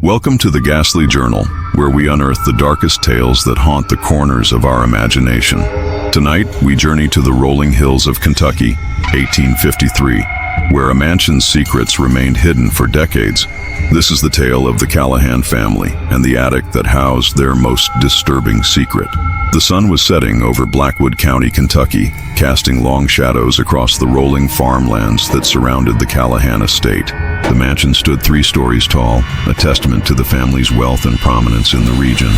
Welcome to the Ghastly Journal, where we unearth the darkest tales that haunt the corners of our imagination. Tonight, we journey to the rolling hills of Kentucky, 1853, where a mansion's secrets remained hidden for decades. This is the tale of the Callahan family and the attic that housed their most disturbing secret. The sun was setting over Blackwood County, Kentucky, casting long shadows across the rolling farmlands that surrounded the Callahan estate. The mansion stood 3 stories tall, a testament to the family's wealth and prominence in the region.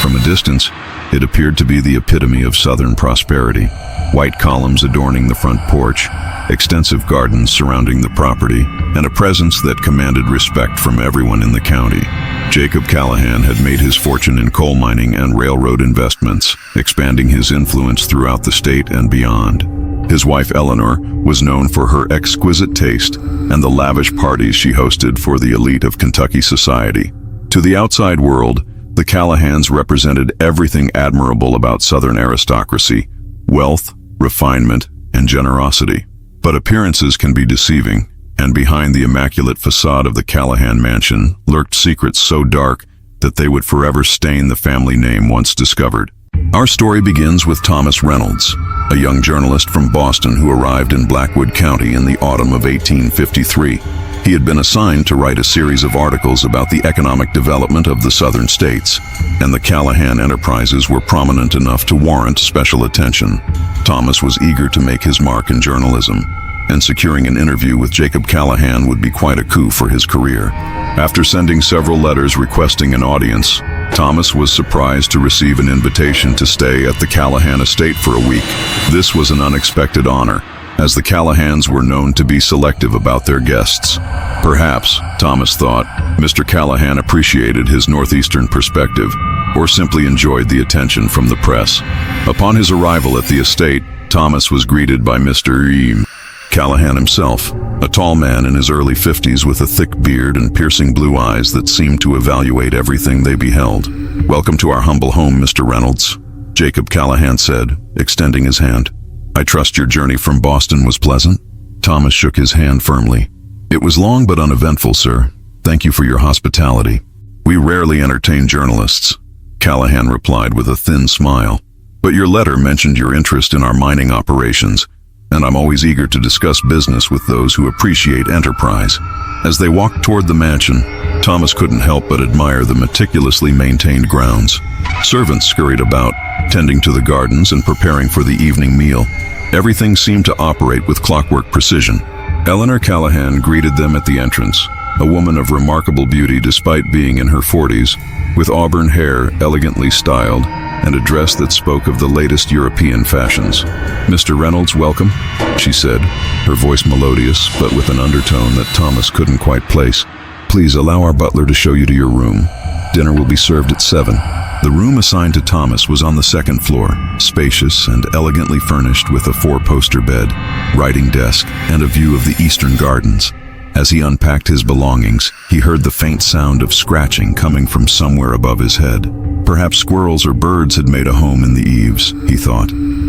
From a distance, it appeared to be the epitome of Southern prosperity. White columns adorning the front porch, extensive gardens surrounding the property, and a presence that commanded respect from everyone in the county. Jacob Callahan had made his fortune in coal mining and railroad investments, expanding his influence throughout the state and beyond. His wife Eleanor was known for her exquisite taste and the lavish parties she hosted for the elite of Kentucky society. To the outside world, the Callahans represented everything admirable about Southern aristocracy: wealth, refinement, and generosity. But appearances can be deceiving, and behind the immaculate facade of the Callahan mansion lurked secrets so dark that they would forever stain the family name once discovered. Our story begins with Thomas Reynolds, a young journalist from Boston who arrived in Blackwood County in the autumn of 1853. He had been assigned to write a series of articles about the economic development of the southern states, and the Callahan enterprises were prominent enough to warrant special attention. Thomas was eager to make his mark in journalism, and securing an interview with Jacob Callahan would be quite a coup for his career. After sending several letters requesting an audience, Thomas was surprised to receive an invitation to stay at the Callahan estate for a week. This was an unexpected honor, as the Callahans were known to be selective about their guests. Perhaps, Thomas thought, Mr. Callahan appreciated his northeastern perspective, or simply enjoyed the attention from the press. Upon his arrival at the estate, Thomas was greeted by Mr. Callahan himself, a tall man in his early 50s with a thick beard and piercing blue eyes that seemed to evaluate everything they beheld. "Welcome to our humble home, Mr. Reynolds," Jacob Callahan said, extending his hand. "I trust your journey from Boston was pleasant?" Thomas shook his hand firmly. "It was long but uneventful, sir. Thank you for your hospitality." "We rarely entertain journalists," Callahan replied with a thin smile. "But your letter mentioned your interest in our mining operations, and I'm always eager to discuss business with those who appreciate enterprise." As they walked toward the mansion, Thomas couldn't help but admire the meticulously maintained grounds. Servants scurried about, tending to the gardens and preparing for the evening meal. Everything seemed to operate with clockwork precision. Eleanor Callahan greeted them at the entrance, a woman of remarkable beauty despite being in her 40s, with auburn hair elegantly styled and a dress that spoke of the latest European fashions. "Mr. Reynolds, welcome," she said, her voice melodious but with an undertone that Thomas couldn't quite place. "Please allow our butler to show you to your room. Dinner will be served at 7. The room assigned to Thomas was on the 2nd floor, spacious and elegantly furnished with a 4-poster bed, writing desk, and a view of the eastern gardens. As he unpacked his belongings, he heard the faint sound of scratching coming from somewhere above his head. Perhaps squirrels or birds had made a home in the eaves, he thought.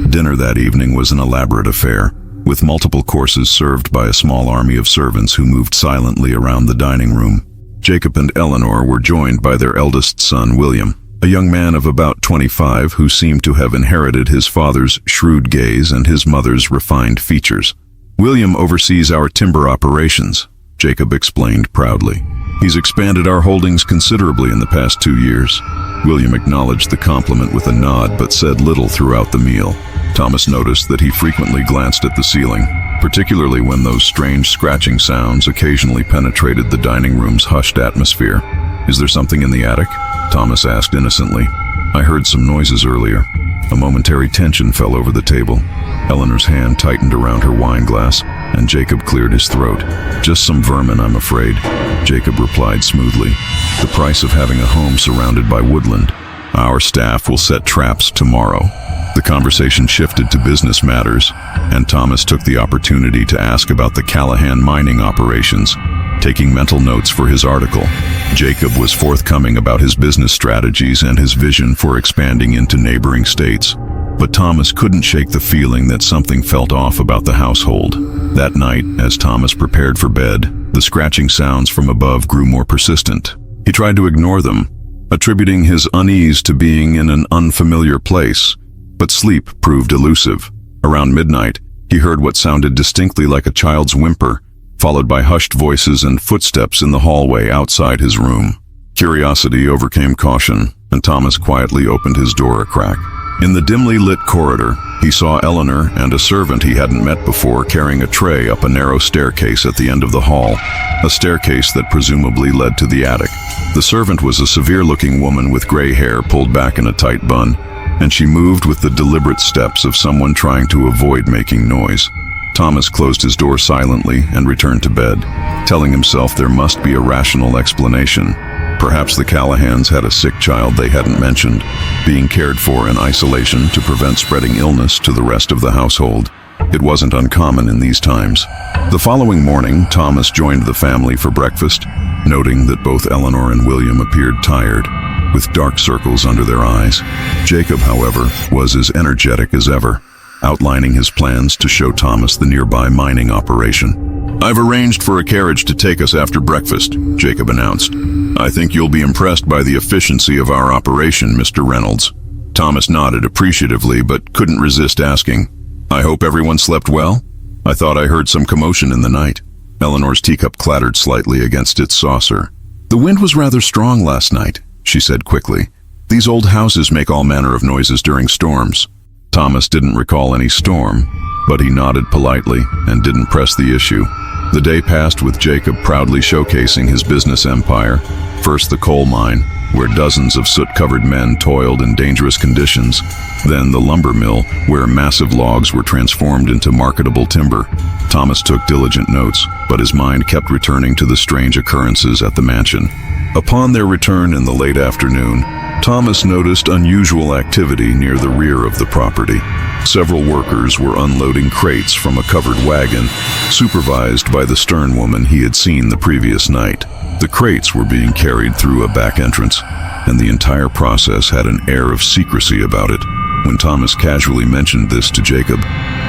Dinner that evening was an elaborate affair, with multiple courses served by a small army of servants who moved silently around the dining room. Jacob and Eleanor were joined by their eldest son, William, a young man of about 25 who seemed to have inherited his father's shrewd gaze and his mother's refined features. "William oversees our timber operations," Jacob explained proudly. "He's expanded our holdings considerably in the past 2 years." William acknowledged the compliment with a nod but said little throughout the meal. Thomas noticed that he frequently glanced at the ceiling, particularly when those strange scratching sounds occasionally penetrated the dining room's hushed atmosphere. "Is there something in the attic?" Thomas asked innocently. "I heard some noises earlier." A momentary tension fell over the table. Eleanor's hand tightened around her wine glass, and Jacob cleared his throat. "Just some vermin, I'm afraid," Jacob replied smoothly. "The price of having a home surrounded by woodland. Our staff will set traps tomorrow." The conversation shifted to business matters, and Thomas took the opportunity to ask about the Callahan mining operations, taking mental notes for his article. Jacob was forthcoming about his business strategies and his vision for expanding into neighboring states. But Thomas couldn't shake the feeling that something felt off about the household. That night, as Thomas prepared for bed, the scratching sounds from above grew more persistent. He tried to ignore them, attributing his unease to being in an unfamiliar place, but sleep proved elusive. Around midnight, he heard what sounded distinctly like a child's whimper, followed by hushed voices and footsteps in the hallway outside his room. Curiosity overcame caution, and Thomas quietly opened his door a crack. In the dimly lit corridor, he saw Eleanor and a servant he hadn't met before carrying a tray up a narrow staircase at the end of the hall, a staircase that presumably led to the attic. The servant was a severe-looking woman with gray hair pulled back in a tight bun, and she moved with the deliberate steps of someone trying to avoid making noise. Thomas closed his door silently and returned to bed, telling himself there must be a rational explanation. Perhaps the Callahans had a sick child they hadn't mentioned, being cared for in isolation to prevent spreading illness to the rest of the household. It wasn't uncommon in these times. The following morning, Thomas joined the family for breakfast, noting that both Eleanor and William appeared tired, with dark circles under their eyes. Jacob, however, was as energetic as ever, outlining his plans to show Thomas the nearby mining operation. "I've arranged for a carriage to take us after breakfast," Jacob announced. "I think you'll be impressed by the efficiency of our operation, Mr. Reynolds." Thomas nodded appreciatively but couldn't resist asking, "I hope everyone slept well? I thought I heard some commotion in the night." Eleanor's teacup clattered slightly against its saucer. "The wind was rather strong last night," she said quickly. "These old houses make all manner of noises during storms." Thomas didn't recall any storm, but he nodded politely and didn't press the issue. The day passed with Jacob proudly showcasing his business empire. First the coal mine, where dozens of soot-covered men toiled in dangerous conditions. Then the lumber mill, where massive logs were transformed into marketable timber. Thomas took diligent notes, but his mind kept returning to the strange occurrences at the mansion. Upon their return in the late afternoon, Thomas noticed unusual activity near the rear of the property. Several workers were unloading crates from a covered wagon, supervised by the stern woman he had seen the previous night. The crates were being carried through a back entrance, and the entire process had an air of secrecy about it. When Thomas casually mentioned this to Jacob,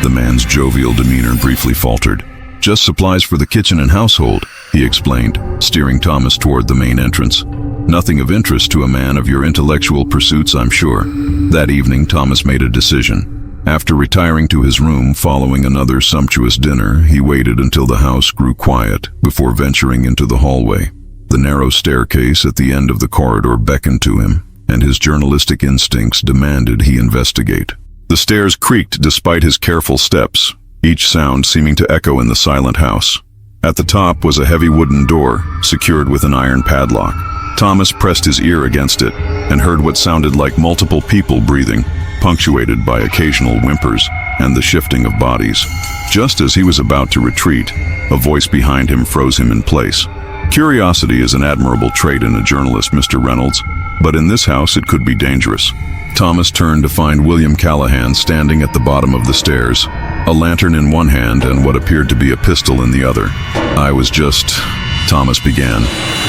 the man's jovial demeanor briefly faltered. "Just supplies for the kitchen and household," he explained, steering Thomas toward the main entrance. "Nothing of interest to a man of your intellectual pursuits, I'm sure." That evening, Thomas made a decision. After retiring to his room following another sumptuous dinner, he waited until the house grew quiet before venturing into the hallway. The narrow staircase at the end of the corridor beckoned to him, and his journalistic instincts demanded he investigate. The stairs creaked despite his careful steps, each sound seeming to echo in the silent house. At the top was a heavy wooden door, secured with an iron padlock. Thomas pressed his ear against it and heard what sounded like multiple people breathing, punctuated by occasional whimpers and the shifting of bodies. Just as he was about to retreat, a voice behind him froze him in place. "Curiosity is an admirable trait in a journalist, Mr. Reynolds, but in this house it could be dangerous." Thomas turned to find William Callahan standing at the bottom of the stairs, a lantern in one hand and what appeared to be a pistol in the other. Thomas began,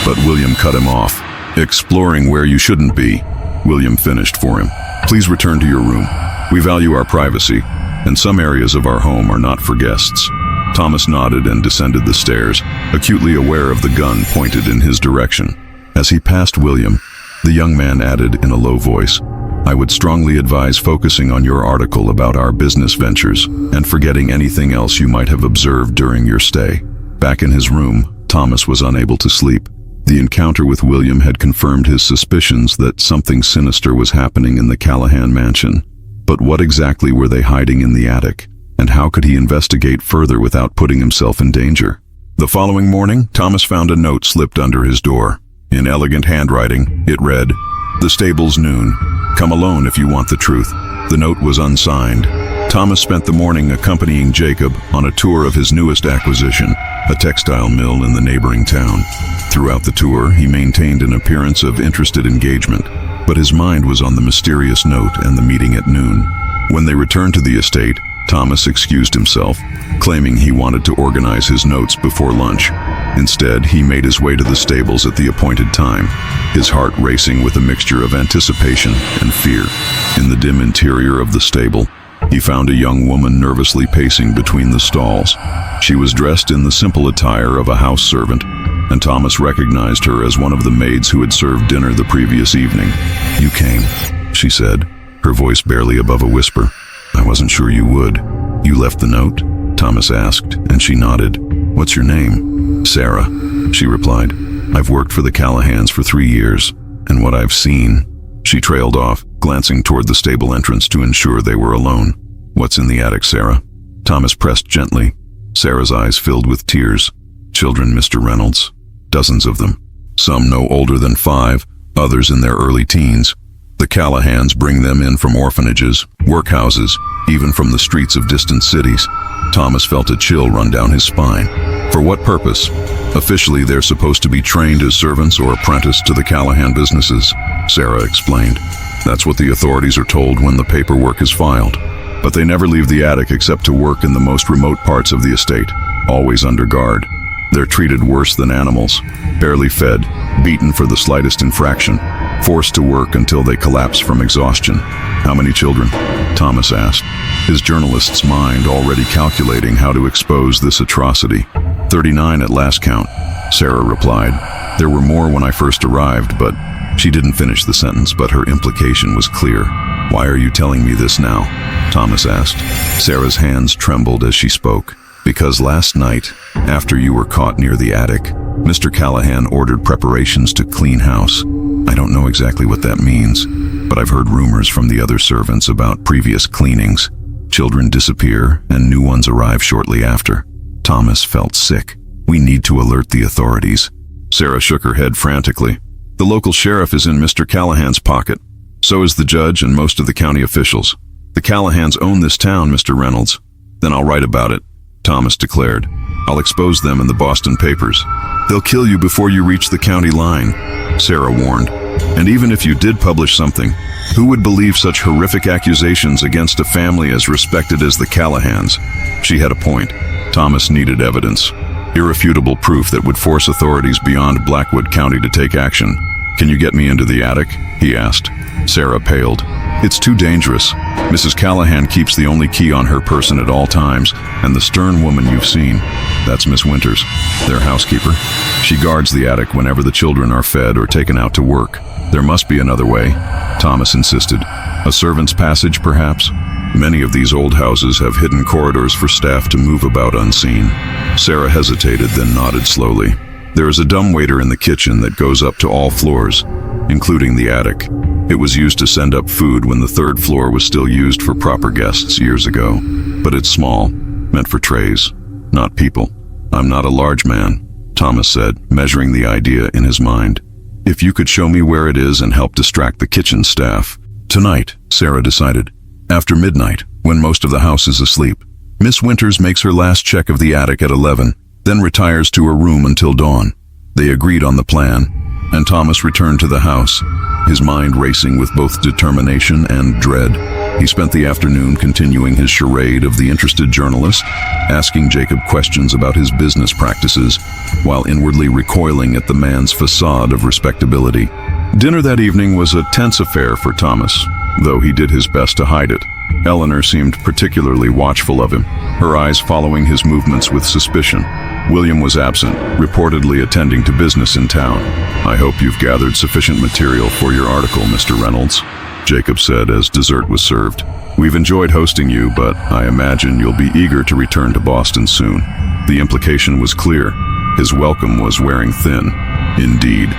but William cut him off. "Exploring where you shouldn't be," William finished for him. "Please return to your room. We value our privacy, and some areas of our home are not for guests." Thomas nodded and descended the stairs, acutely aware of the gun pointed in his direction. As he passed William, the young man added in a low voice, "I would strongly advise focusing on your article about our business ventures and forgetting anything else you might have observed during your stay." Back in his room, Thomas was unable to sleep. The encounter with William had confirmed his suspicions that something sinister was happening in the Callahan mansion. But what exactly were they hiding in the attic? And how could he investigate further without putting himself in danger? The following morning, Thomas found a note slipped under his door. In elegant handwriting, it read, "The stable's noon. Come alone if you want the truth." The note was unsigned. Thomas spent the morning accompanying Jacob on a tour of his newest acquisition, a textile mill in the neighboring town. Throughout the tour, he maintained an appearance of interested engagement, but his mind was on the mysterious note and the meeting at noon. When they returned to the estate, Thomas excused himself, claiming he wanted to organize his notes before lunch. Instead, he made his way to the stables at the appointed time, his heart racing with a mixture of anticipation and fear. In the dim interior of the stable, he found a young woman nervously pacing between the stalls. She was dressed in the simple attire of a house servant, and Thomas recognized her as one of the maids who had served dinner the previous evening. "You came," she said, her voice barely above a whisper. "I wasn't sure you would." "You left the note?" Thomas asked, and she nodded. "What's your name?" "Sarah," she replied. "I've worked for the Callahans for 3 years, and what I've seen..." She trailed off, glancing toward the stable entrance to ensure they were alone. "What's in the attic, Sarah?" Thomas pressed gently. Sarah's eyes filled with tears. "Children, Mr. Reynolds. Dozens of them. Some no older than 5, others in their early teens. The Callahans bring them in from orphanages, workhouses, even from the streets of distant cities." Thomas felt a chill run down his spine. "For what purpose?" "Officially, they're supposed to be trained as servants or apprenticed to the Callahan businesses," Sarah explained. "That's what the authorities are told when the paperwork is filed. But they never leave the attic except to work in the most remote parts of the estate, always under guard. They're treated worse than animals, barely fed, beaten for the slightest infraction, forced to work until they collapse from exhaustion." "How many children?" Thomas asked, his journalist's mind already calculating how to expose this atrocity. 39 at last count," Sarah replied. "There were more when I first arrived, but..." She didn't finish the sentence, but her implication was clear. "Why are you telling me this now?" Thomas asked. Sarah's hands trembled as she spoke. "Because last night, after you were caught near the attic, Mr. Callahan ordered preparations to clean house. I don't know exactly what that means, but I've heard rumors from the other servants about previous cleanings. Children disappear, and new ones arrive shortly after." Thomas felt sick. "We need to alert the authorities." Sarah shook her head frantically. "The local sheriff is in Mr. Callahan's pocket. So is the judge and most of the county officials. The Callahans own this town, Mr. Reynolds." "Then I'll write about it," Thomas declared. "I'll expose them in the Boston papers." "They'll kill you before you reach the county line," Sarah warned. "And even if you did publish something, who would believe such horrific accusations against a family as respected as the Callahans?" She had a point. Thomas needed evidence. Irrefutable proof that would force authorities beyond Blackwood County to take action. "Can you get me into the attic?" he asked. Sarah paled. "It's too dangerous. Mrs. Callahan keeps the only key on her person at all times, and the stern woman you've seen, that's Miss Winters, their housekeeper. She guards the attic whenever the children are fed or taken out to work. There must be another way," Thomas insisted. "A servant's passage, perhaps? Many of these old houses have hidden corridors for staff to move about unseen." Sarah hesitated, then nodded slowly. "There is a dumbwaiter in the kitchen that goes up to all floors, including the attic. It was used to send up food when the 3rd floor was still used for proper guests years ago. But it's small, meant for trays, not people." "I'm not a large man," Thomas said, measuring the idea in his mind. "If you could show me where it is and help distract the kitchen staff." "Tonight," Sarah decided. "After midnight, when most of the house is asleep. Miss Winters makes her last check of the attic at 11, then retires to her room until dawn." They agreed on the plan, and Thomas returned to the house, his mind racing with both determination and dread. He spent the afternoon continuing his charade of the interested journalist, asking Jacob questions about his business practices, while inwardly recoiling at the man's facade of respectability. Dinner that evening was a tense affair for Thomas, though he did his best to hide it. Eleanor seemed particularly watchful of him, her eyes following his movements with suspicion. William was absent, reportedly attending to business in town. "I hope you've gathered sufficient material for your article, Mr. Reynolds," Jacob said as dessert was served. "We've enjoyed hosting you, but I imagine you'll be eager to return to Boston soon." The implication was clear. His welcome was wearing thin. "Indeed,"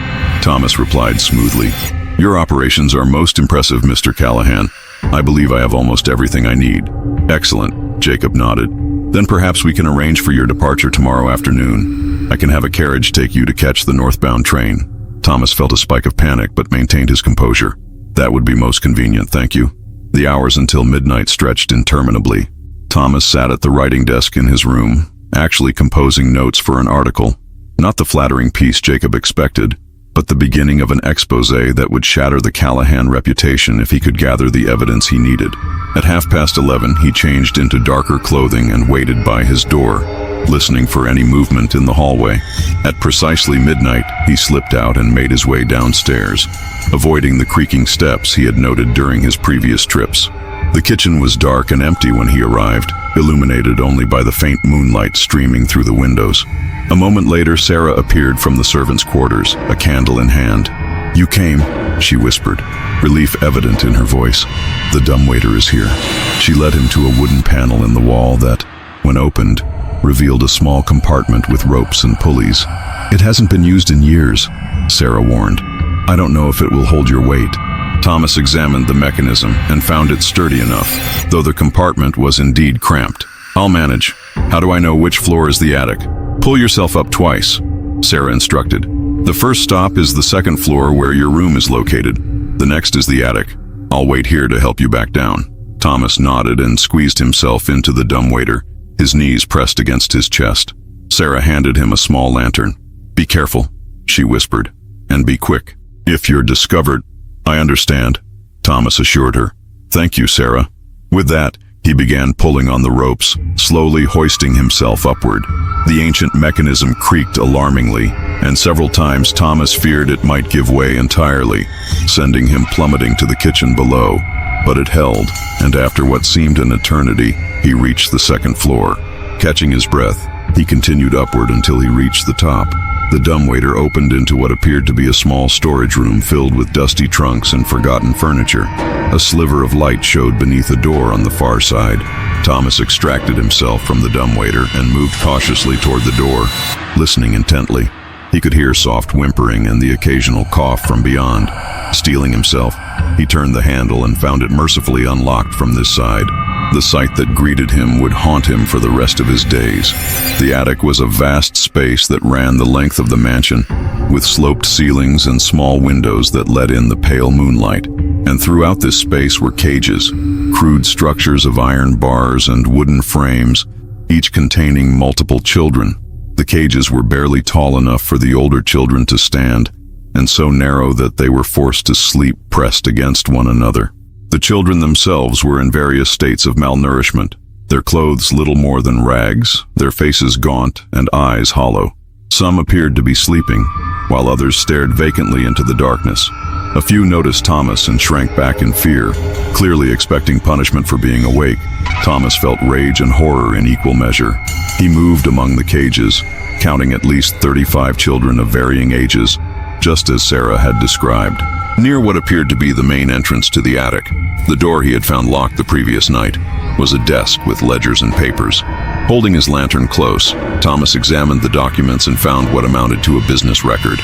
Thomas replied smoothly. "Your operations are most impressive, Mr. Callahan. I believe I have almost everything I need." "Excellent," Jacob nodded. "Then perhaps we can arrange for your departure tomorrow afternoon. I can have a carriage take you to catch the northbound train." Thomas felt a spike of panic but maintained his composure. "That would be most convenient, thank you." The hours until midnight stretched interminably. Thomas sat at the writing desk in his room, actually composing notes for an article. Not the flattering piece Jacob expected, but the beginning of an exposé that would shatter the Callahan reputation if he could gather the evidence he needed. At 11:30, he changed into darker clothing and waited by his door, listening for any movement in the hallway. At precisely midnight, he slipped out and made his way downstairs, avoiding the creaking steps he had noted during his previous trips. The kitchen was dark and empty when he arrived, illuminated only by the faint moonlight streaming through the windows. A moment later, Sarah appeared from the servants' quarters, a candle in hand. "You came," she whispered, relief evident in her voice. "The dumbwaiter is here." She led him to a wooden panel in the wall that, when opened, revealed a small compartment with ropes and pulleys. "It hasn't been used in years," Sarah warned. "I don't know if it will hold your weight." Thomas examined the mechanism and found it sturdy enough, though the compartment was indeed cramped. "I'll manage. How do I know which floor is the attic?" "Pull yourself up twice," Sarah instructed. "The first stop is the second floor where your room is located. The next is the attic. I'll wait here to help you back down." Thomas nodded and squeezed himself into the dumbwaiter, his knees pressed against his chest. Sarah handed him a small lantern. "Be careful," she whispered, "and be quick. If you're discovered—" "I understand," Thomas assured her. "Thank you, Sarah." With that, he began pulling on the ropes, slowly hoisting himself upward. The ancient mechanism creaked alarmingly, and several times Thomas feared it might give way entirely, sending him plummeting to the kitchen below. But it held, and after what seemed an eternity, he reached the second floor. Catching his breath, he continued upward until he reached the top. The dumbwaiter opened into what appeared to be a small storage room filled with dusty trunks and forgotten furniture. A sliver of light showed beneath a door on the far side. Thomas extracted himself from the dumbwaiter and moved cautiously toward the door, listening intently. He could hear soft whimpering and the occasional cough from beyond. Steeling himself, he turned the handle and found it mercifully unlocked from this side. The sight that greeted him would haunt him for the rest of his days. The attic was a vast space that ran the length of the mansion, with sloped ceilings and small windows that let in the pale moonlight. And throughout this space were cages, crude structures of iron bars and wooden frames, each containing multiple children. The cages were barely tall enough for the older children to stand, and so narrow that they were forced to sleep pressed against one another. The children themselves were in various states of malnourishment, their clothes little more than rags, their faces gaunt and eyes hollow. Some appeared to be sleeping, while others stared vacantly into the darkness. A few noticed Thomas and shrank back in fear, clearly expecting punishment for being awake. Thomas felt rage and horror in equal measure. He moved among the cages, counting at least 35 children of varying ages, just as Sarah had described. Near what appeared to be the main entrance to the attic, the door he had found locked the previous night, was a desk with ledgers and papers. Holding his lantern close, Thomas examined the documents and found what amounted to a business record.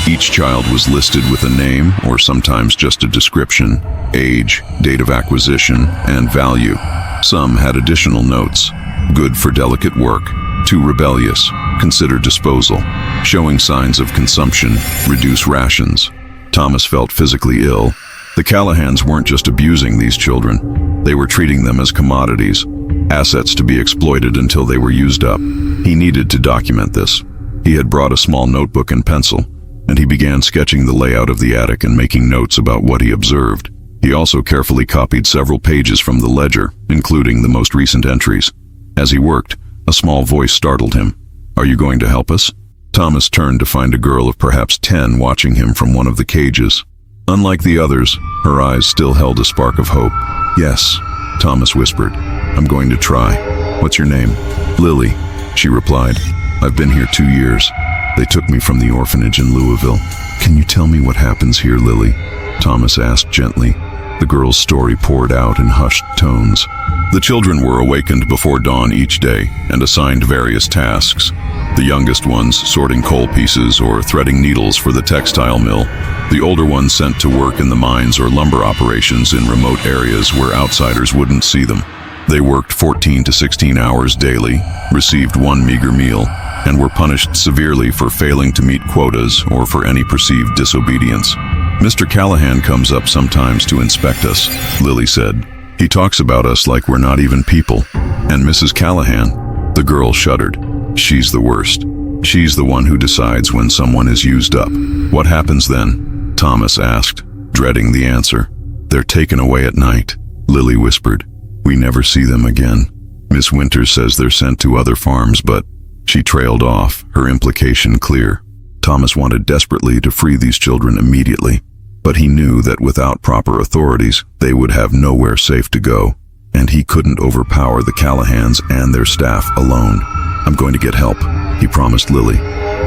Each child was listed with a name, or sometimes just a description, age, date of acquisition, and value. Some had additional notes: good for delicate work, too rebellious, consider disposal, showing signs of consumption, reduce rations. Thomas felt physically ill. The Callahans weren't just abusing these children, they were treating them as commodities, assets to be exploited until they were used up. He needed to document this. He had brought a small notebook and pencil, and he began sketching the layout of the attic and making notes about what he observed. He also carefully copied several pages from the ledger, including the most recent entries. As he worked, a small voice startled him. "Are you going to help us?" Thomas turned to find a girl of perhaps 10 watching him from one of the cages. Unlike the others, her eyes still held a spark of hope. "Yes," Thomas whispered. "I'm going to try. What's your name?" "Lily," she replied. "I've been here 2 years. They took me from the orphanage in Louisville." "Can you tell me what happens here, Lily?" Thomas asked gently. The girl's story poured out in hushed tones. The children were awakened before dawn each day and assigned various tasks. The youngest ones sorting coal pieces or threading needles for the textile mill. The older ones sent to work in the mines or lumber operations in remote areas where outsiders wouldn't see them. They worked 14 to 16 hours daily, received one meager meal, and were punished severely for failing to meet quotas or for any perceived disobedience. "Mr. Callahan comes up sometimes to inspect us," Lily said. "He talks about us like we're not even people. And Mrs. Callahan," the girl shuddered, "she's the worst. She's the one who decides when someone is used up." "What happens then?" Thomas asked, dreading the answer. "They're taken away at night," Lily whispered. "We never see them again. Miss Winters says they're sent to other farms, but—" She trailed off, her implication clear. Thomas wanted desperately to free these children immediately. but he knew that without proper authorities, they would have nowhere safe to go, and he couldn't overpower the Callahans and their staff alone. "I'm going to get help," he promised Lily.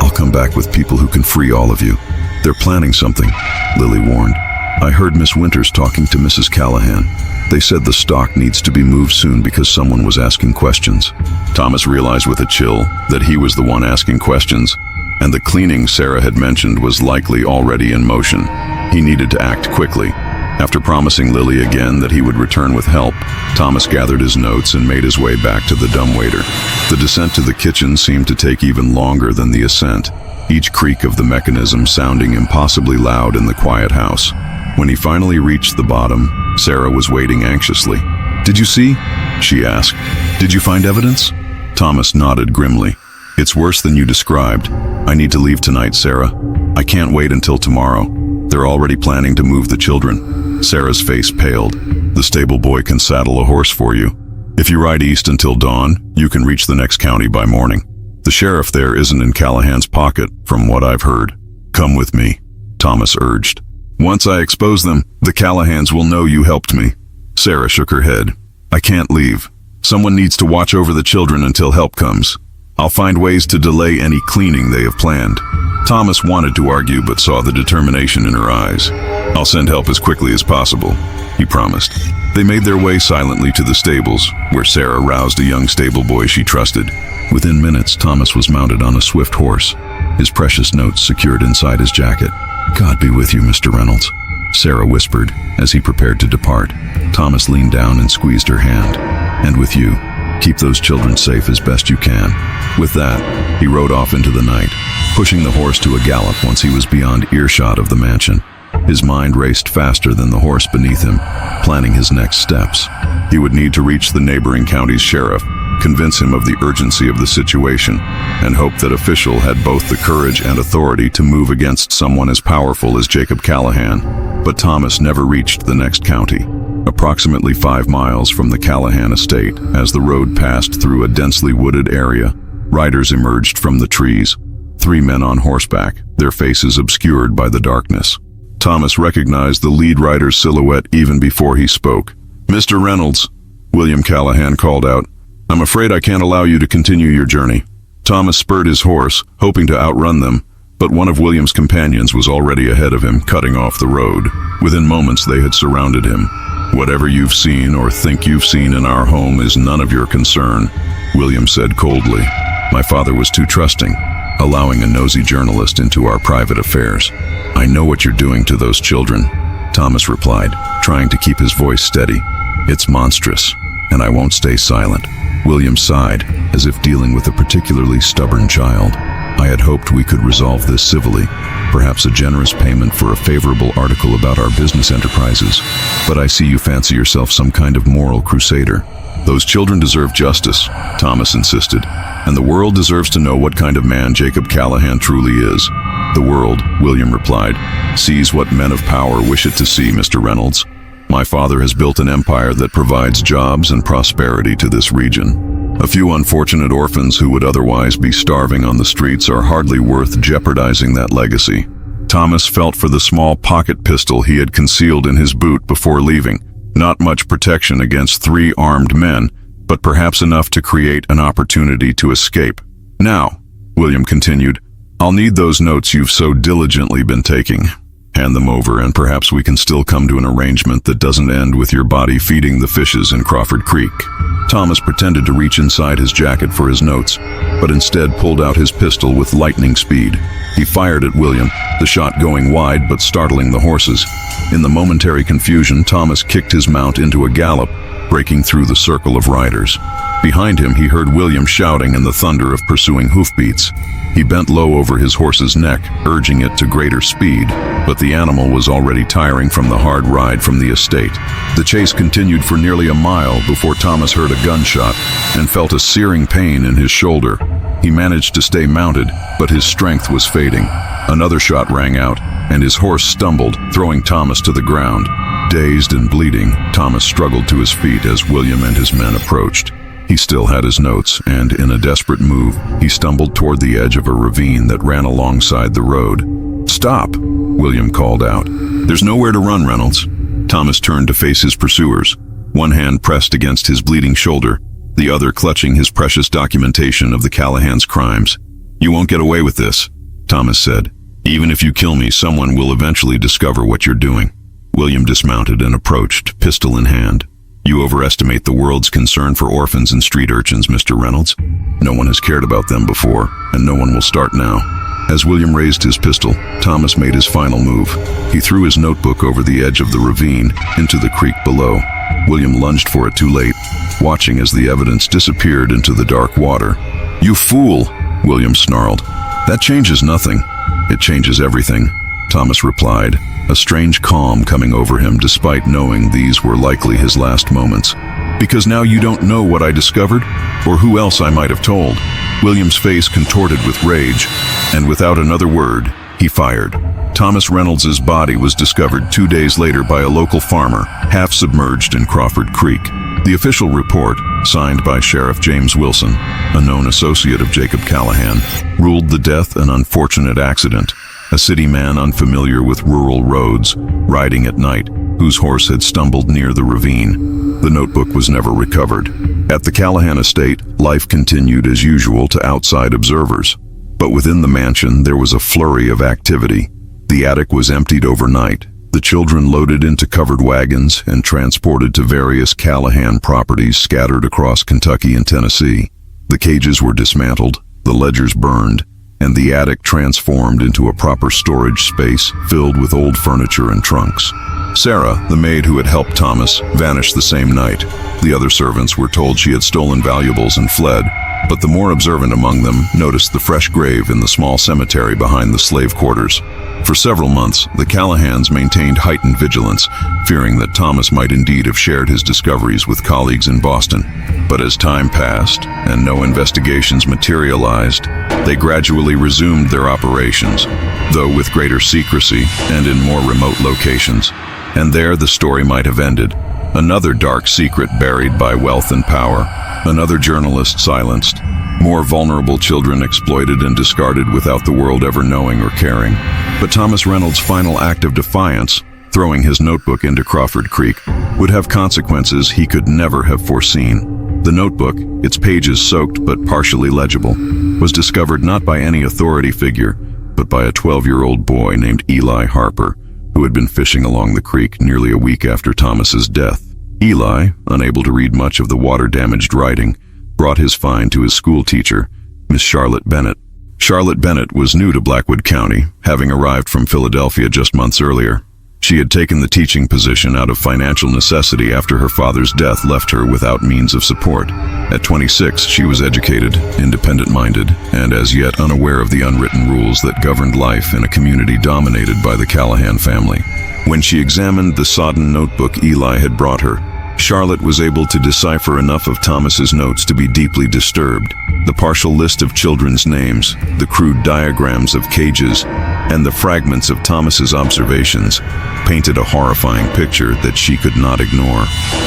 "I'll come back with people who can free all of you." "They're planning something," Lily warned. "I heard Miss Winters talking to Mrs. Callahan. They said the stock needs to be moved soon because someone was asking questions." Thomas realized with a chill that he was the one asking questions, and the cleaning Sarah had mentioned was likely already in motion. He needed to act quickly. After promising Lily again that he would return with help, Thomas gathered his notes and made his way back to the dumbwaiter. The descent to the kitchen seemed to take even longer than the ascent, each creak of the mechanism sounding impossibly loud in the quiet house. When he finally reached the bottom, Sarah was waiting anxiously. "Did you see?" she asked. "Did you find evidence?" Thomas nodded grimly. "It's worse than you described. I need to leave tonight, Sarah. I can't wait until tomorrow. They're already planning to move the children." Sarah's face paled. "The stable boy can saddle a horse for you. If you ride east until dawn, you can reach the next county by morning. The sheriff there isn't in Callahan's pocket, from what I've heard. Come with me," Thomas urged. "Once I expose them, the Callahans will know you helped me." Sarah shook her head. "I can't leave. Someone needs to watch over the children until help comes. I'll find ways to delay any cleaning they have planned." Thomas wanted to argue but saw the determination in her eyes. "I'll send help as quickly as possible," he promised. They made their way silently to the stables, where Sarah roused a young stable boy she trusted. Within minutes, Thomas was mounted on a swift horse, his precious notes secured inside his jacket. "God be with you, Mr. Reynolds," Sarah whispered as he prepared to depart. Thomas leaned down and squeezed her hand. "And with you. Keep those children safe as best you can." With that, he rode off into the night, pushing the horse to a gallop once he was beyond earshot of the mansion. His mind raced faster than the horse beneath him, planning his next steps. He would need to reach the neighboring county's sheriff, convince him of the urgency of the situation, and hope that official had both the courage and authority to move against someone as powerful as Jacob Callahan. But Thomas never reached the next county. Approximately 5 miles from the Callahan estate, as the road passed through a densely wooded area, riders emerged from the trees. 3 men on horseback, their faces obscured by the darkness. Thomas recognized the lead rider's silhouette even before he spoke. "Mr. Reynolds," William Callahan called out, "I'm afraid I can't allow you to continue your journey." Thomas spurred his horse, hoping to outrun them, but one of William's companions was already ahead of him, cutting off the road. Within moments they had surrounded him. "Whatever you've seen or think you've seen in our home is none of your concern," William said coldly. "My father was too trusting, allowing a nosy journalist into our private affairs." "I know what you're doing to those children," Thomas replied, trying to keep his voice steady. "It's monstrous, and I won't stay silent." William sighed, as if dealing with a particularly stubborn child. "I had hoped we could resolve this civilly, perhaps a generous payment for a favorable article about our business enterprises. But I see you fancy yourself some kind of moral crusader." "Those children deserve justice," Thomas insisted, "and the world deserves to know what kind of man Jacob Callahan truly is." "The world," William replied, "sees what men of power wish it to see, Mr. Reynolds. My father has built an empire that provides jobs and prosperity to this region. A few unfortunate orphans who would otherwise be starving on the streets are hardly worth jeopardizing that legacy." Thomas felt for the small pocket pistol he had concealed in his boot before leaving. Not much protection against 3 armed men, but perhaps enough to create an opportunity to escape. "Now," William continued, "I'll need those notes you've so diligently been taking. Hand them over, and perhaps we can still come to an arrangement that doesn't end with your body feeding the fishes in Crawford Creek." Thomas pretended to reach inside his jacket for his notes, but instead pulled out his pistol with lightning speed. He fired at William, the shot going wide but startling the horses. In the momentary confusion, Thomas kicked his mount into a gallop, breaking through the circle of riders. Behind him, he heard William shouting and the thunder of pursuing hoofbeats. He bent low over his horse's neck, urging it to greater speed, but the animal was already tiring from the hard ride from the estate. The chase continued for nearly a mile before Thomas heard a gunshot and felt a searing pain in his shoulder. He managed to stay mounted, but his strength was fading. Another shot rang out, and his horse stumbled, throwing Thomas to the ground. Dazed and bleeding, Thomas struggled to his feet as William and his men approached. He still had his notes, and in a desperate move, he stumbled toward the edge of a ravine that ran alongside the road. "Stop!" William called out. "There's nowhere to run, Reynolds." Thomas turned to face his pursuers, one hand pressed against his bleeding shoulder, the other clutching his precious documentation of the Callahan's crimes. "You won't get away with this," Thomas said. "Even if you kill me, someone will eventually discover what you're doing." William dismounted and approached, pistol in hand. "You overestimate the world's concern for orphans and street urchins, Mr. Reynolds. No one has cared about them before, and no one will start now." As William raised his pistol, Thomas made his final move. He threw his notebook over the edge of the ravine into the creek below. William lunged for it too late, watching as the evidence disappeared into the dark water. "You fool!" William snarled. "That changes nothing." "It changes everything," Thomas replied, a strange calm coming over him despite knowing these were likely his last moments. "Because now you don't know what I discovered, or who else I might have told." William's face contorted with rage, and without another word, he fired. Thomas Reynolds's body was discovered 2 days later by a local farmer, half submerged in Crawford Creek. The official report, signed by Sheriff James Wilson, a known associate of Jacob Callahan, ruled the death an unfortunate accident. A city man unfamiliar with rural roads, riding at night, whose horse had stumbled near the ravine. The notebook was never recovered. At the Callahan estate, life continued as usual to outside observers. But within the mansion, there was a flurry of activity. The attic was emptied overnight, the children loaded into covered wagons and transported to various Callahan properties scattered across Kentucky and Tennessee. The cages were dismantled, the ledgers burned, and the attic transformed into a proper storage space filled with old furniture and trunks. Sarah, the maid who had helped Thomas, vanished the same night. The other servants were told she had stolen valuables and fled, but the more observant among them noticed the fresh grave in the small cemetery behind the slave quarters. For several months, the Callahans maintained heightened vigilance, fearing that Thomas might indeed have shared his discoveries with colleagues in Boston. But as time passed and no investigations materialized, they gradually resumed their operations, though with greater secrecy and in more remote locations. And there the story might have ended. Another dark secret buried by wealth and power, another journalist silenced, more vulnerable children exploited and discarded without the world ever knowing or caring. But Thomas Reynolds' final act of defiance, throwing his notebook into Crawford Creek, would have consequences he could never have foreseen. The notebook, its pages soaked but partially legible, was discovered not by any authority figure, but by a 12-year-old boy named Eli Harper, who had been fishing along the creek nearly a week after Thomas's death. Eli, unable to read much of the water-damaged writing, brought his find to his school teacher, Miss Charlotte Bennett. Charlotte Bennett was new to Blackwood County, having arrived from Philadelphia just months earlier. She had taken the teaching position out of financial necessity after her father's death left her without means of support. At 26, she was educated, independent-minded, and as yet unaware of the unwritten rules that governed life in a community dominated by the Callahan family. When she examined the sodden notebook Eli had brought her, Charlotte was able to decipher enough of Thomas's notes to be deeply disturbed. The partial list of children's names, the crude diagrams of cages, and the fragments of Thomas's observations painted a horrifying picture that she could not ignore.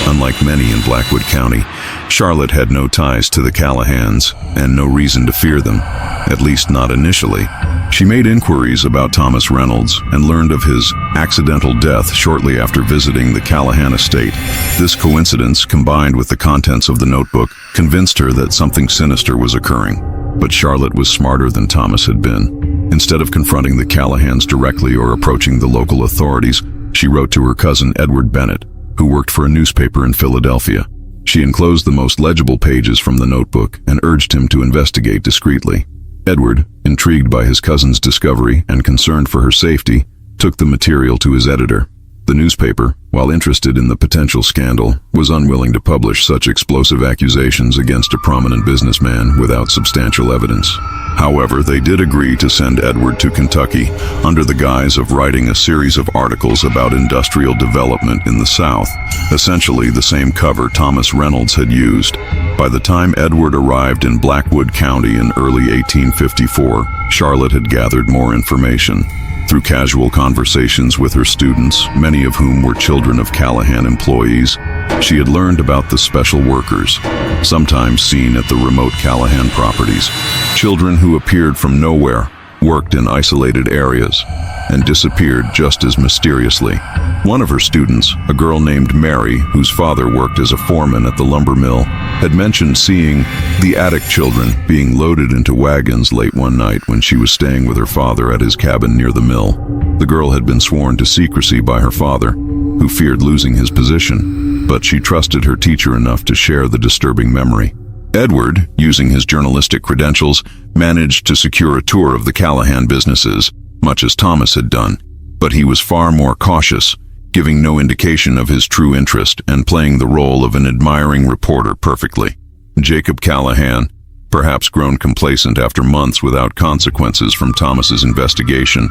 Unlike many in Blackwood County, Charlotte had no ties to the Callahans and no reason to fear them, at least not initially. She made inquiries about Thomas Reynolds and learned of his accidental death shortly after visiting the Callahan estate. This coincidence, combined with the contents of the notebook, convinced her that something sinister was occurring. But Charlotte was smarter than Thomas had been. Instead of confronting the Callahans directly or approaching the local authorities, she wrote to her cousin Edward Bennett, who worked for a newspaper in Philadelphia. She enclosed the most legible pages from the notebook and urged him to investigate discreetly. Edward, intrigued by his cousin's discovery and concerned for her safety, took the material to his editor. The newspaper, while interested in the potential scandal, was unwilling to publish such explosive accusations against a prominent businessman without substantial evidence. However, they did agree to send Edward to Kentucky under the guise of writing a series of articles about industrial development in the South, essentially the same cover Thomas Reynolds had used. By the time Edward arrived in Blackwood County in early 1854, Charlotte had gathered more information. Through casual conversations with her students, many of whom were children of Callahan employees, she had learned about the special workers, sometimes seen at the remote Callahan properties. Children who appeared from nowhere, worked in isolated areas, and disappeared just as mysteriously. One of her students, a girl named Mary, whose father worked as a foreman at the lumber mill, had mentioned seeing the attic children being loaded into wagons late one night when she was staying with her father at his cabin near the mill. The girl had been sworn to secrecy by her father, who feared losing his position, but she trusted her teacher enough to share the disturbing memory. Edward, using his journalistic credentials, managed to secure a tour of the Callahan businesses, much as Thomas had done, but he was far more cautious, giving no indication of his true interest and playing the role of an admiring reporter perfectly. Jacob Callahan, perhaps grown complacent after months without consequences from Thomas's investigation,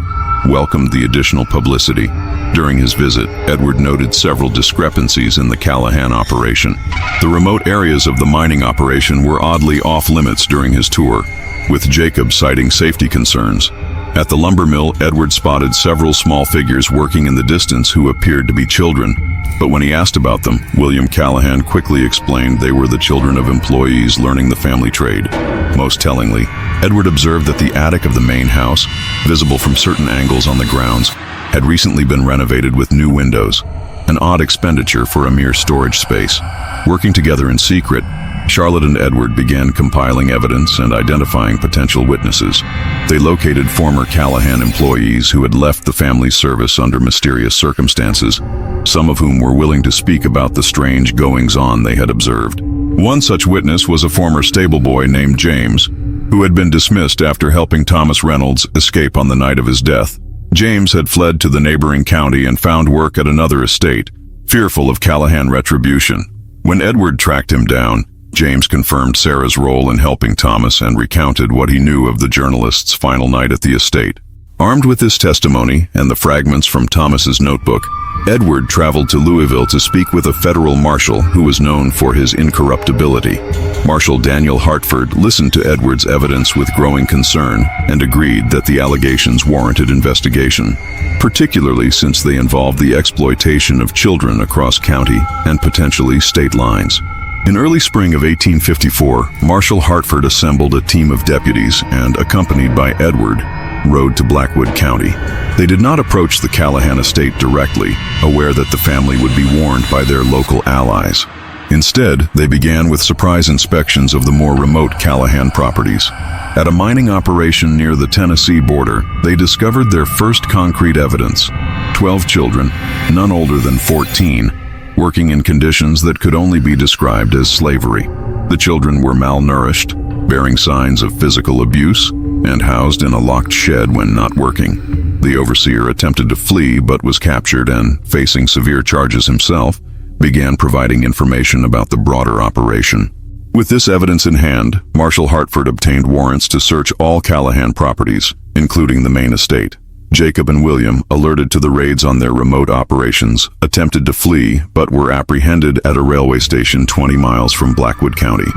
welcomed the additional publicity. During his visit, Edward noted several discrepancies in the Callahan operation. The remote areas of the mining operation were oddly off-limits during his tour, with Jacob citing safety concerns. At the lumber mill, Edward spotted several small figures working in the distance who appeared to be children, but when he asked about them, William Callahan quickly explained they were the children of employees learning the family trade. Most tellingly, Edward observed that the attic of the main house, visible from certain angles on the grounds, had recently been renovated with new windows, an odd expenditure for a mere storage space. Working together in secret, Charlotte and Edward began compiling evidence and identifying potential witnesses. They located former Callahan employees who had left the family service under mysterious circumstances, some of whom were willing to speak about the strange goings-on they had observed. One such witness was a former stable boy named James, who had been dismissed after helping Thomas Reynolds escape on the night of his death. James had fled to the neighboring county and found work at another estate, fearful of Callahan retribution. When Edward tracked him down, James confirmed Sarah's role in helping Thomas and recounted what he knew of the journalist's final night at the estate. Armed with this testimony and the fragments from Thomas's notebook, Edward traveled to Louisville to speak with a federal marshal who was known for his incorruptibility. Marshal Daniel Hartford listened to Edward's evidence with growing concern and agreed that the allegations warranted investigation, particularly since they involved the exploitation of children across county and potentially state lines. In early spring of 1854, Marshal Hartford assembled a team of deputies and, accompanied by Edward, rode to Blackwood County. They did not approach the Callahan estate directly, aware that the family would be warned by their local allies. Instead, they began with surprise inspections of the more remote Callahan properties. At a mining operation near the Tennessee border, they discovered their first concrete evidence: 12 children, none older than 14, working in conditions that could only be described as slavery. The children were malnourished, bearing signs of physical abuse, and housed in a locked shed when not working. The overseer attempted to flee but was captured and, facing severe charges himself, began providing information about the broader operation. With this evidence in hand, Marshal Hartford obtained warrants to search all Callahan properties, including the main estate. Jacob and William, alerted to the raids on their remote operations, attempted to flee but were apprehended at a railway station 20 miles from Blackwood County.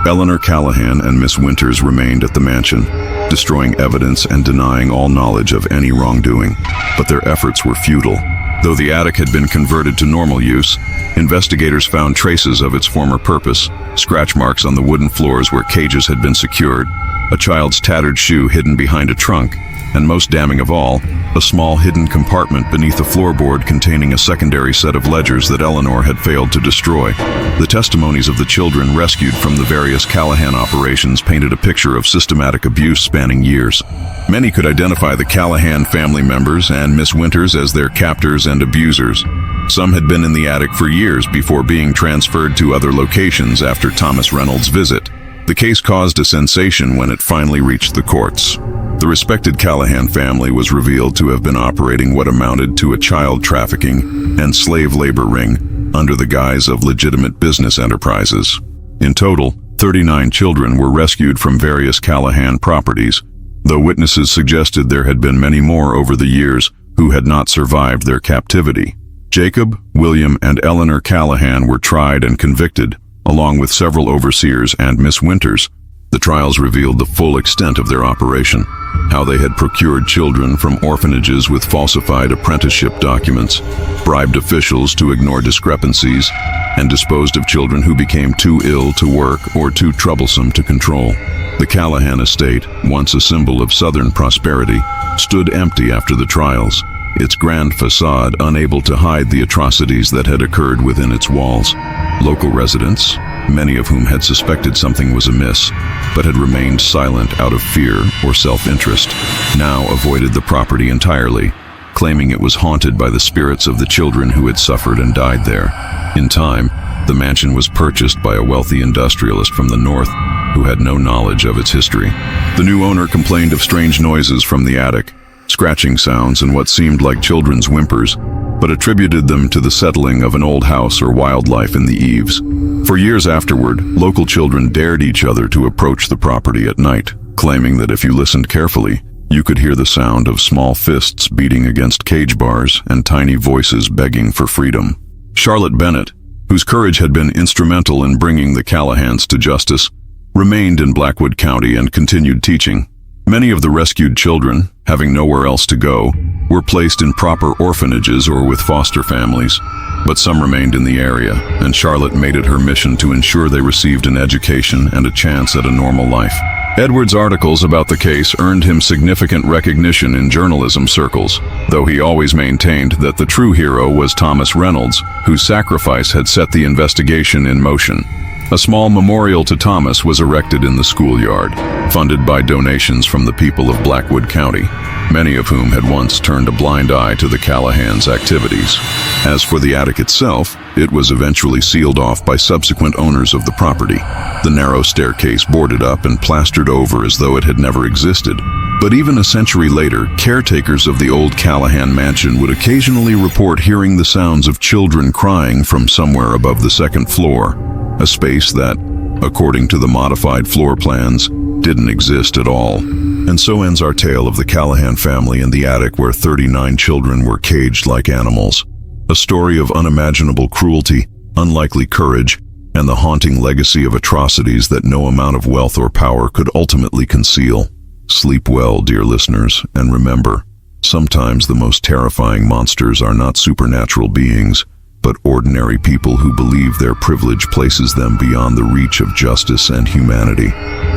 Eleanor Callahan and Miss Winters remained at the mansion, destroying evidence and denying all knowledge of any wrongdoing, but their efforts were futile. Though the attic had been converted to normal use, investigators found traces of its former purpose: scratch marks on the wooden floors where cages had been secured, a child's tattered shoe hidden behind a trunk, and most damning of all, a small hidden compartment beneath a floorboard containing a secondary set of ledgers that Eleanor had failed to destroy. The testimonies of the children rescued from the various Callahan operations painted a picture of systematic abuse spanning years. Many could identify the Callahan family members and Miss Winters as their captors and abusers. Some had been in the attic for years before being transferred to other locations after Thomas Reynolds' visit. The case caused a sensation when it finally reached the courts. The respected Callahan family was revealed to have been operating what amounted to a child trafficking and slave labor ring under the guise of legitimate business enterprises. In total, 39 children were rescued from various Callahan properties, though witnesses suggested there had been many more over the years who had not survived their captivity. Jacob, William, and Eleanor Callahan were tried and convicted, along with several overseers and Miss Winters. The trials revealed the full extent of their operation, how they had procured children from orphanages with falsified apprenticeship documents, bribed officials to ignore discrepancies, and disposed of children who became too ill to work or too troublesome to control. The Callahan estate, once a symbol of southern prosperity, stood empty after the trials, its grand facade unable to hide the atrocities that had occurred within its walls. Local residents, many of whom had suspected something was amiss, but had remained silent out of fear or self-interest, now avoided the property entirely, claiming it was haunted by the spirits of the children who had suffered and died there. In time, the mansion was purchased by a wealthy industrialist from the north who had no knowledge of its history. The new owner complained of strange noises from the attic, scratching sounds and what seemed like children's whimpers, but attributed them to the settling of an old house or wildlife in the eaves. For years afterward, local children dared each other to approach the property at night, claiming that if you listened carefully, you could hear the sound of small fists beating against cage bars and tiny voices begging for freedom. Charlotte Bennett, whose courage had been instrumental in bringing the Callahans to justice, remained in Blackwood County and continued teaching. Many of the rescued children, having nowhere else to go, were placed in proper orphanages or with foster families, but some remained in the area, and Charlotte made it her mission to ensure they received an education and a chance at a normal life. Edward's articles about the case earned him significant recognition in journalism circles, though he always maintained that the true hero was Thomas Reynolds, whose sacrifice had set the investigation in motion. A small memorial to Thomas was erected in the schoolyard, funded by donations from the people of Blackwood County, many of whom had once turned a blind eye to the Callahans' activities. As for the attic itself, it was eventually sealed off by subsequent owners of the property, the narrow staircase boarded up and plastered over as though it had never existed. But even a century later, caretakers of the old Callahan mansion would occasionally report hearing the sounds of children crying from somewhere above the second floor, a space that, according to the modified floor plans, didn't exist at all. And so ends our tale of the Callahan family in the attic where 39 children were caged like animals. A story of unimaginable cruelty, unlikely courage, and the haunting legacy of atrocities that no amount of wealth or power could ultimately conceal. Sleep well, dear listeners, and remember, sometimes the most terrifying monsters are not supernatural beings, but ordinary people who believe their privilege places them beyond the reach of justice and humanity.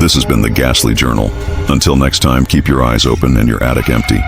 This has been the Ghastly Journal. Until next time, keep your eyes open and your attic empty.